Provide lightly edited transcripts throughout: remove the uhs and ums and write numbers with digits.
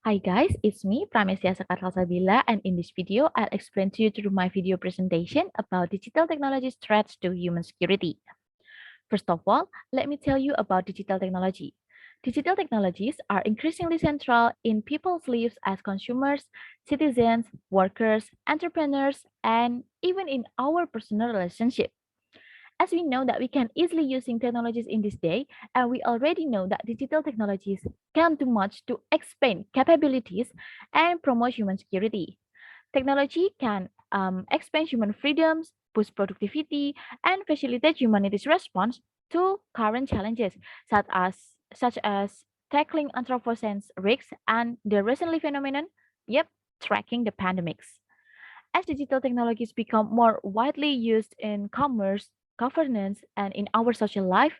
Hi guys, it's me, Pramestia Sekar Salsabilla, and in this video, I'll explain to you through my video presentation about digital technology threats to human security. First of all, let me tell you about digital technology. Digital technologies are increasingly central in people's lives as consumers, citizens, workers, entrepreneurs, and even in our personal relationship. As we know that we can easily using technologies in this day, and we already know that digital technologies can do much to expand capabilities and promote human security. Technology can expand human freedoms, boost productivity, and facilitate humanity's response to current challenges, such as tackling Anthropocene's risks and the recently phenomenon, yep, tracking the pandemics. As digital technologies become more widely used in commerce, governance, and in our social life,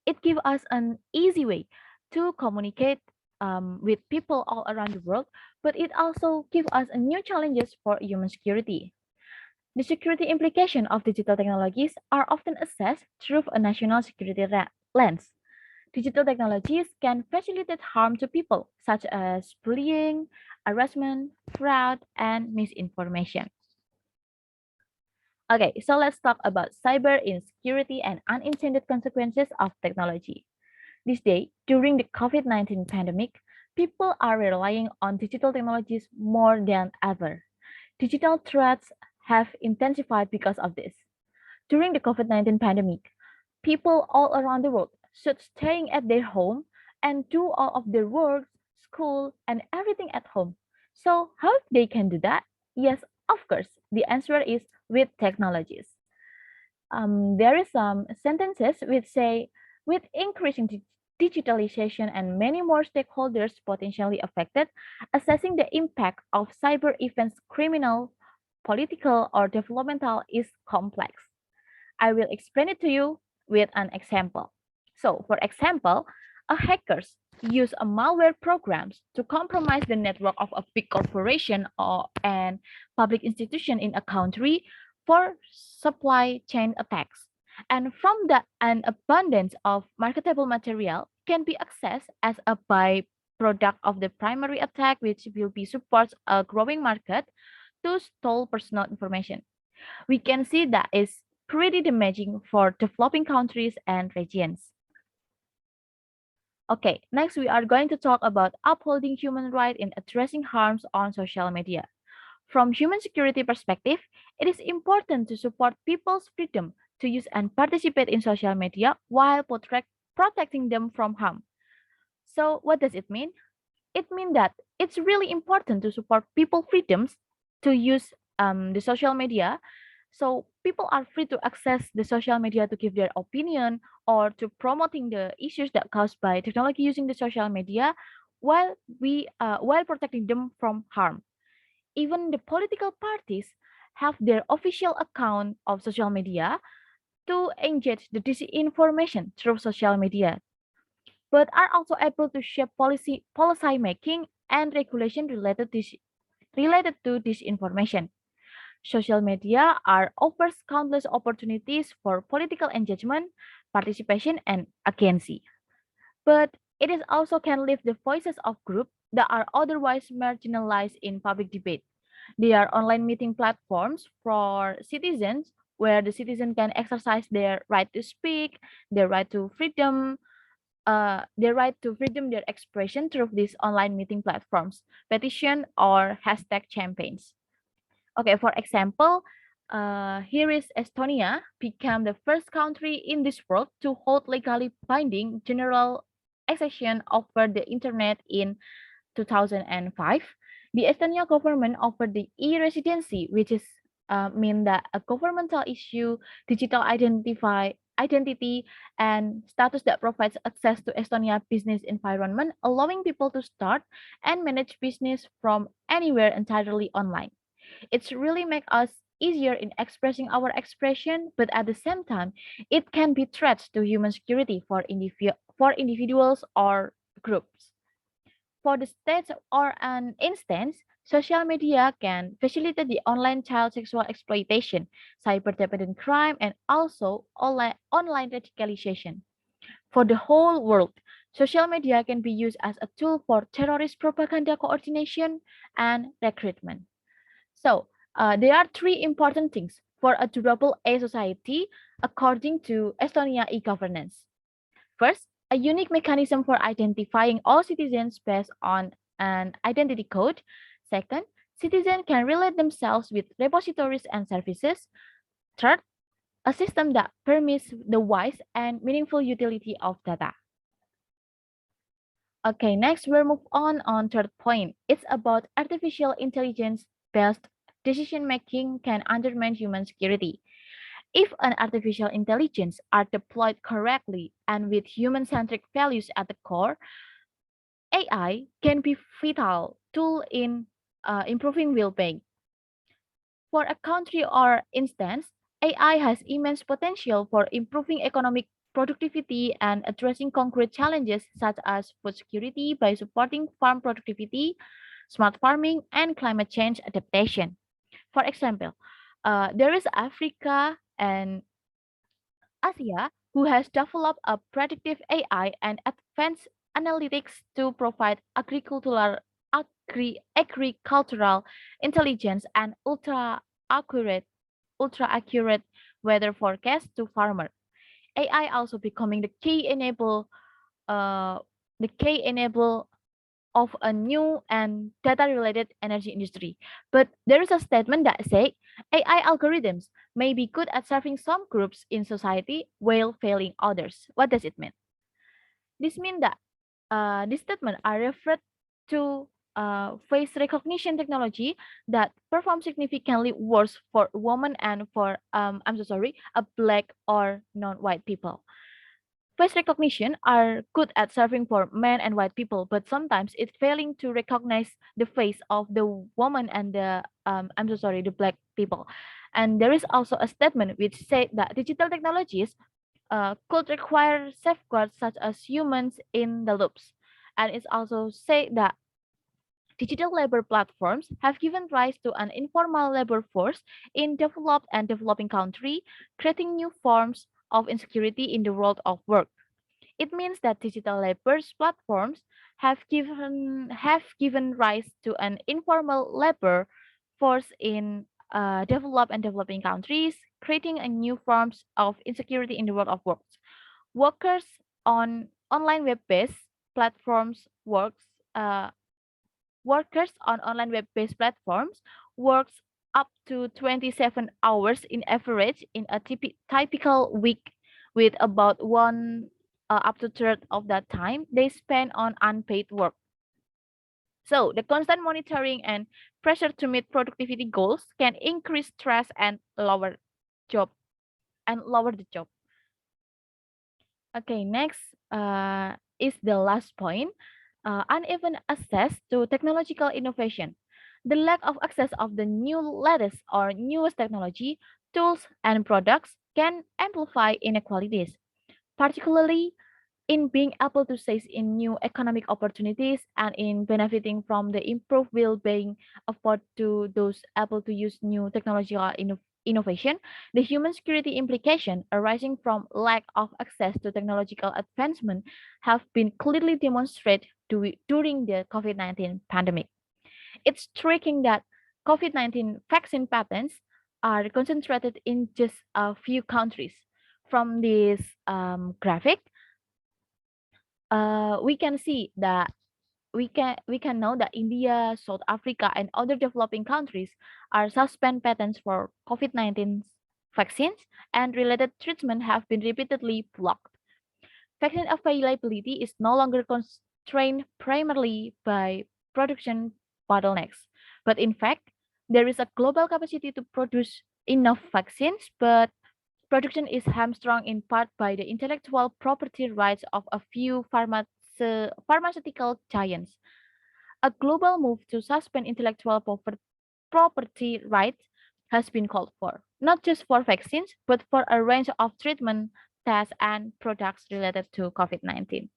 it gives us an easy way to communicate with people all around the world, but it also gives us a new challenges for human security. The security implications of digital technologies are often assessed through a national security lens. Digital technologies can facilitate harm to people, such as bullying, harassment, fraud, and misinformation. Okay, so let's talk about cyber insecurity and unintended consequences of technology. This day, during the COVID-19 pandemic, people are relying on digital technologies more than ever. Digital threats have intensified because of this. During the COVID-19 pandemic, people all around the world should staying at their home and do all of their work, school, and everything at home. So how they can do that? Yes, of course. The answer is with technologies. There is some sentences which say, with increasing digitalization and many more stakeholders potentially affected, assessing the impact of cyber events, criminal, political, or developmental, is complex. I will explain it to you with an example. So, for example, a hackers use a malware programs to compromise the network of a big corporation or an public institution in a country for supply chain attacks. And from that, an abundance of marketable material can be accessed as a byproduct of the primary attack, which will be supports a growing market to stole personal information. We can see that is pretty damaging for developing countries and regions. Okay, next we are going to talk about upholding human rights in addressing harms on social media. From human security perspective, it is important to support people's freedom to use and participate in social media while protecting them from harm. So what does it mean? It means that it's really important to support people freedoms to use the social media, so people are free to access the social media to give their opinion or to promoting the issues that caused by technology using the social media while protecting them from harm. Even the political parties have their official account of social media to engage the disinformation through social media, but are also able to shape policy making and regulation related to disinformation. Social media are offers countless opportunities for political engagement, participation, and agency. But it is also can lift the voices of groups that are otherwise marginalized in public debate. They are online meeting platforms for citizens where the citizen can exercise their right to speak, their right to freedom, their expression through these online meeting platforms, petition or hashtag campaigns. Okay, for example, here is Estonia became the first country in this world to hold legally binding general accession over the internet in 2005. The Estonia government offered the e-residency, which is mean that a governmental issue, digital identity and status that provides access to Estonia business environment, allowing people to start and manage business from anywhere entirely online. It's really make us easier in expressing our expression, but at the same time, it can be threats to human security for individuals or groups. For the states or an instance, social media can facilitate the online child sexual exploitation, cyber-dependent crime, and also online radicalization. For the whole world, Social media can be used as a tool for terrorist propaganda coordination and recruitment. So, there are three important things for a durable A society according to Estonia e-governance. First, a unique mechanism for identifying all citizens based on an identity code. Second, citizens can relate themselves with repositories and services. Third, a system that permits the wise and meaningful utility of data. Okay, next we'll move on third point. It's about artificial intelligence based decision making can undermine human security. If an artificial intelligence are deployed correctly and with human-centric values at the core, AI can be vital tool in improving well-being. For a country or instance, AI has immense potential for improving economic productivity and addressing concrete challenges such as food security by supporting farm productivity, smart farming, and climate change adaptation. For example, there is Africa and Asia, who has developed a predictive AI and advanced analytics to provide agricultural intelligence and ultra accurate weather forecasts to farmers. AI also becoming uh, the key enable of a new and data-related energy industry. But there is a statement that says AI algorithms may be good at serving some groups in society while failing others. What does it mean? This means that this statement are referred to face recognition technology that perform significantly worse for women and for I'm so sorry, a black or non-white people. Face recognition are good at serving for men and white people, but sometimes it's failing to recognize the face of the woman and the I'm so sorry, the black people. And there is also a statement which said that digital technologies could require safeguards such as humans in the loops. And it's also said that digital labor platforms have given rise to an informal labor force in developed and developing countries, creating new forms of insecurity in the world of work. It means that digital labor platforms have given rise to an informal labor force in developed and developing countries, creating a new forms of insecurity in the world of work. Workers on online web-based platforms uh, works on online web-based platforms works up to 27 hours in average in a typical week, with about one up to third of that time they spend on unpaid work. So the constant monitoring and pressure to meet productivity goals can increase stress and job lower the job. Okay, next is the last point, uneven access to technological innovation. The lack of access of the new latest or newest technology, tools, and products can amplify inequalities, particularly in being able to seize in new economic opportunities and in benefiting from the improved well-being afforded to those able to use new technological innovation. The human security implication arising from lack of access to technological advancement have been clearly demonstrated during the COVID-19 pandemic. It's striking that COVID-19 vaccine patents are concentrated in just a few countries. From this graphic, we can see that we can know that India, South Africa, and other developing countries are suspend patents for COVID-19 vaccines, and related treatment have been repeatedly blocked. Vaccine availability is no longer constrained primarily by production bottlenecks, but in fact, there is a global capacity to produce enough vaccines, but production is hamstrung in part by the intellectual property rights of a few pharmaceutical giants. A global move to suspend intellectual property rights has been called for, not just for vaccines, but for a range of treatment, tests, and products related to COVID-19.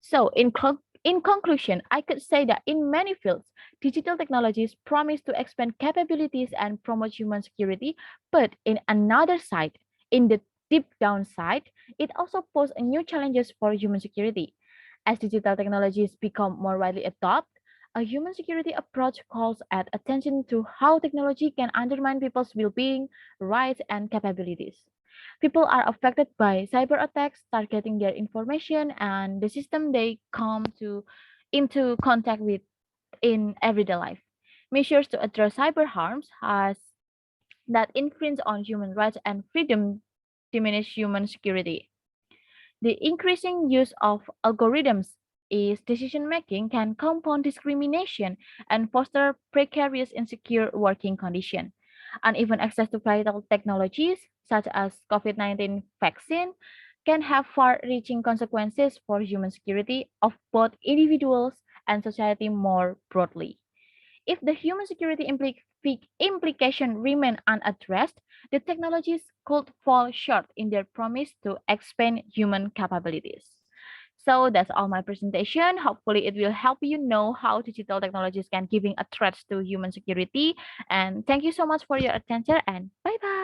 So, in conclusion, I could say that in many fields, digital technologies promise to expand capabilities and promote human security, but in another side, in the deep downside, it also poses new challenges for human security. As digital technologies become more widely adopted, a human security approach calls at attention to how technology can undermine people's well-being, rights, and capabilities. People are affected by cyber attacks targeting their information and the system they come to into contact with in everyday life. Measures to address cyber harms has that infringe on human rights and freedom diminish human security. The increasing use of algorithms is decision making can compound discrimination and foster precarious insecure working conditions. Uneven access to vital technologies such as COVID-19 vaccine can have far-reaching consequences for human security of both individuals and society more broadly. If the human security implication remain unaddressed, the technologies could fall short in their promise to expand human capabilities. So that's all my presentation. Hopefully it will help you know how digital technologies can giving a threat to human security. And thank you so much for your attention and bye bye.